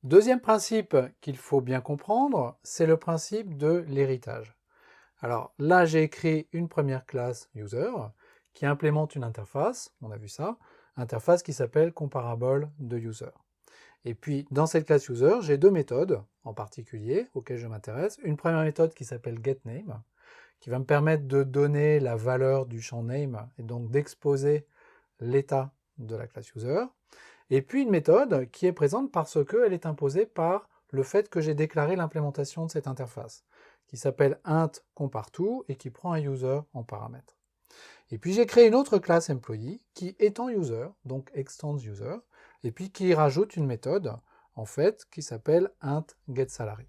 Deuxième principe qu'il faut bien comprendre, c'est le principe de l'héritage. Alors là, j'ai écrit une première classe user qui implémente une interface, on a vu ça, interface qui s'appelle comparable de user. Et puis dans cette classe user, j'ai deux méthodes en particulier auxquelles je m'intéresse. Une première méthode qui s'appelle getName, qui va me permettre de donner la valeur du champ name et donc d'exposer l'état de la classe user. Et puis une méthode qui est présente parce qu'elle est imposée par le fait que j'ai déclaré l'implémentation de cette interface, qui s'appelle int comparTo et qui prend un user en paramètre. Et puis j'ai créé une autre classe employee qui étend user, donc extends user, et puis qui rajoute une méthode en fait qui s'appelle int getSalary.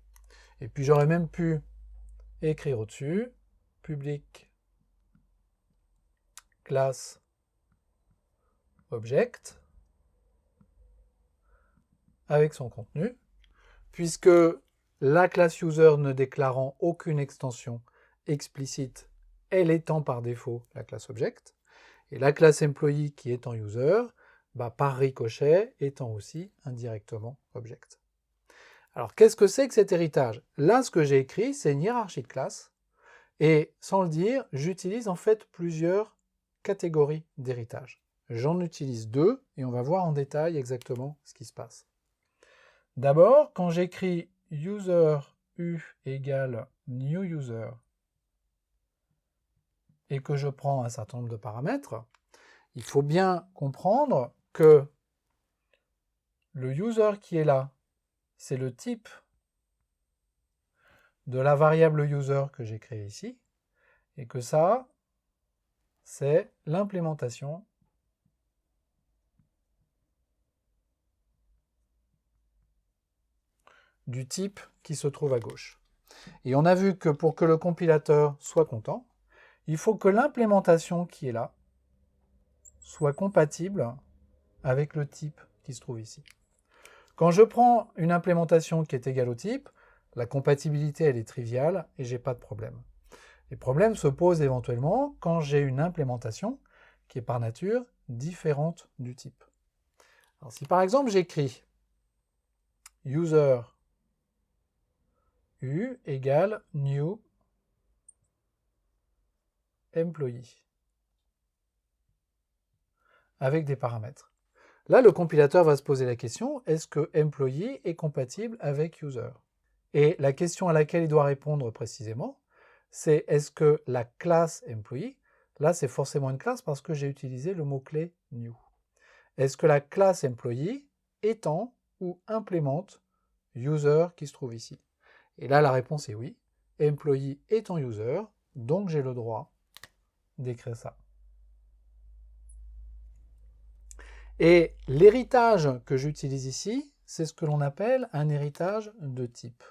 Et puis j'aurais même pu écrire au-dessus public class object avec son contenu, puisque la classe user ne déclarant aucune extension explicite, elle étend par défaut la classe object, et la classe employee qui étend user, par ricochet, étend aussi indirectement object. Alors qu'est-ce que c'est que cet héritage? Là, ce que j'ai écrit, c'est une hiérarchie de classes, et sans le dire, j'utilise en fait plusieurs catégories d'héritage. J'en utilise deux, et on va voir en détail exactement ce qui se passe. D'abord, quand j'écris user u égale new user et que je prends un certain nombre de paramètres, il faut bien comprendre que le user qui est là, c'est le type de la variable user que j'ai créée ici, et que ça, c'est l'implémentation du type qui se trouve à gauche. Et on a vu que pour que le compilateur soit content, il faut que l'implémentation qui est là soit compatible avec le type qui se trouve ici. Quand je prends une implémentation qui est égale au type, la compatibilité elle est triviale et j'ai pas de problème. Les problèmes se posent éventuellement quand j'ai une implémentation qui est par nature différente du type. Alors si par exemple j'écris user u égale new employee avec des paramètres. Là, le compilateur va se poser la question, est-ce que employee est compatible avec user? Et la question à laquelle il doit répondre précisément, c'est est-ce que la classe employee, là c'est forcément une classe parce que j'ai utilisé le mot-clé new. Est-ce que la classe employee étend ou implémente user qui se trouve ici? Et là la réponse est oui. Employee étant user, donc j'ai le droit d'écrire ça. Et l'héritage que j'utilise ici, c'est ce que l'on appelle un héritage de type.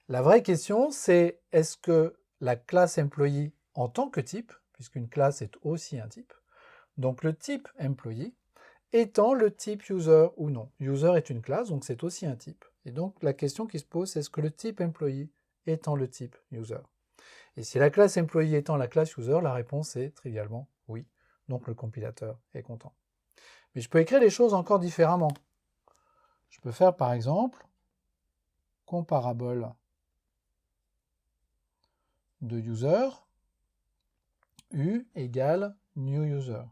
La vraie question, c'est est-ce que la classe employee en tant que type, puisqu'une classe est aussi un type, donc le type employee, étant le type user ou non. User est une classe, donc c'est aussi un type. Et donc la question qui se pose, c'est est-ce que le type employee étant le type user? Et si la classe employee étant la classe user, la réponse est trivialement oui. Donc le compilateur est content. Mais je peux écrire les choses encore différemment. Je peux faire par exemple comparable de user u égale new user.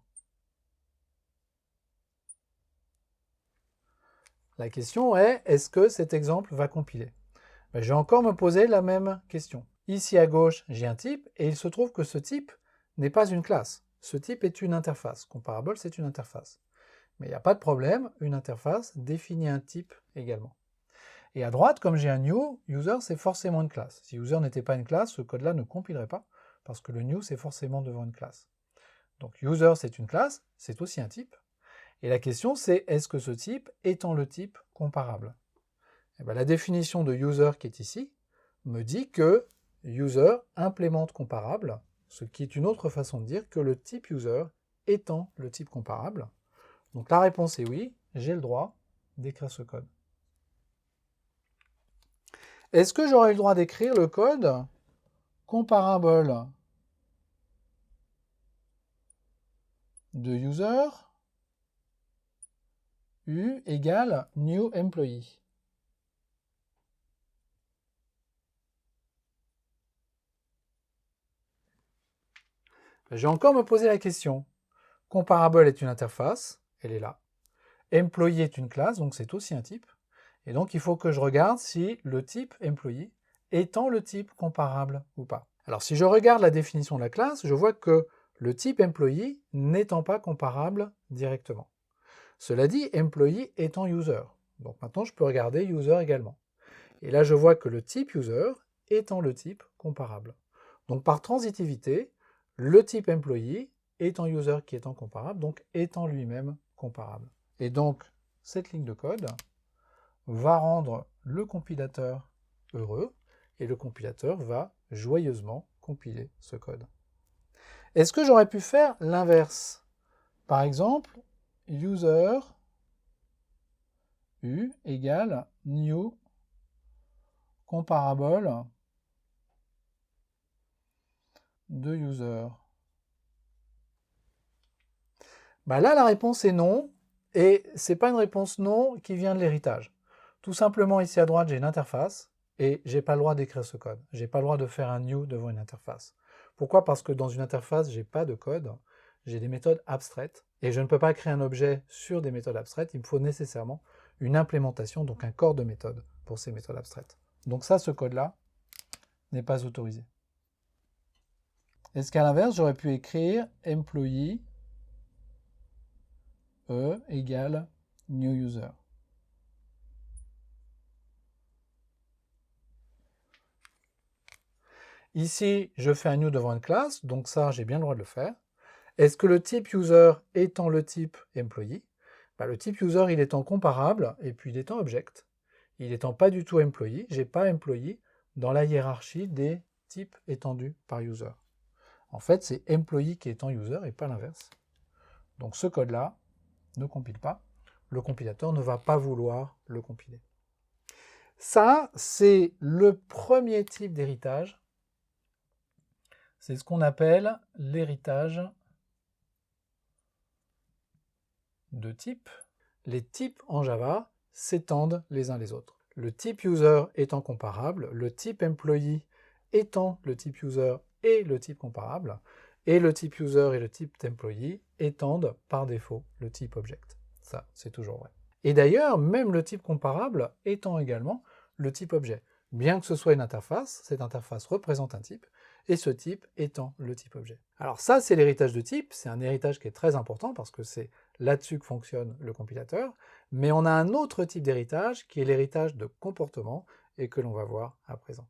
La question est, est-ce que cet exemple va compiler? Je vais encore me poser la même question. Ici à gauche, j'ai un type, et il se trouve que ce type n'est pas une classe. Ce type est une interface. Comparable, c'est une interface. Mais il n'y a pas de problème, une interface définit un type également. Et à droite, comme j'ai un new, user c'est forcément une classe. Si user n'était pas une classe, ce code-là ne compilerait pas, parce que le new c'est forcément devant une classe. Donc user c'est une classe, c'est aussi un type. Et la question c'est, est-ce que ce type étant le type comparable? Et bien, la définition de user qui est ici me dit que user implémente comparable, ce qui est une autre façon de dire que le type user étant le type comparable. Donc la réponse est oui, j'ai le droit d'écrire ce code. Est-ce que j'aurais eu le droit d'écrire le code comparable de user U égale new employee. Je vais encore me poser la question. Comparable est une interface, elle est là. Employee est une classe, donc c'est aussi un type. Et donc il faut que je regarde si le type employee étant le type comparable ou pas. Alors si je regarde la définition de la classe, je vois que le type employee n'étant pas comparable directement. Cela dit, employee étant user. Donc maintenant je peux regarder user également. Et là je vois que le type user étant le type comparable. Donc par transitivité, le type employee étant user qui étant comparable, donc étant lui-même comparable. Et donc cette ligne de code va rendre le compilateur heureux, et le compilateur va joyeusement compiler ce code. Est-ce que j'aurais pu faire l'inverse? Par exemple, user U égale new comparable de user. Bah là, la réponse est non, et c'est pas une réponse non qui vient de l'héritage. Tout simplement, ici à droite, j'ai une interface, et j'ai pas le droit d'écrire ce code. J'ai pas le droit de faire un new devant une interface. Pourquoi? Parce que dans une interface, j'ai pas de code, j'ai des méthodes abstraites, et je ne peux pas créer un objet sur des méthodes abstraites, il me faut nécessairement une implémentation, donc un corps de méthode pour ces méthodes abstraites. Donc ça, ce code-là n'est pas autorisé. Est-ce qu'à l'inverse, j'aurais pu écrire employee E égale new user? Ici, je fais un new devant une classe, donc ça, j'ai bien le droit de le faire. Est-ce que le type user étant le type employee? Bah, le type user, il étant comparable, et puis il étant object. Il étant pas du tout employee, j'ai pas employee dans la hiérarchie des types étendus par user. En fait, c'est employee qui étant user et pas l'inverse. Donc ce code-là ne compile pas. Le compilateur ne va pas vouloir le compiler. Ça, c'est le premier type d'héritage. C'est ce qu'on appelle l'héritage de type. Les types en Java s'étendent les uns les autres. Le type user étant comparable, le type employee étant le type user et le type comparable, et le type user et le type employee étendent par défaut le type object. Ça, c'est toujours vrai. Et d'ailleurs, même le type comparable étant également le type objet. Bien que ce soit une interface, cette interface représente un type, et ce type étant le type objet. Alors ça, c'est l'héritage de type, c'est un héritage qui est très important parce que c'est là-dessus que fonctionne le compilateur, mais on a un autre type d'héritage qui est l'héritage de comportement et que l'on va voir à présent.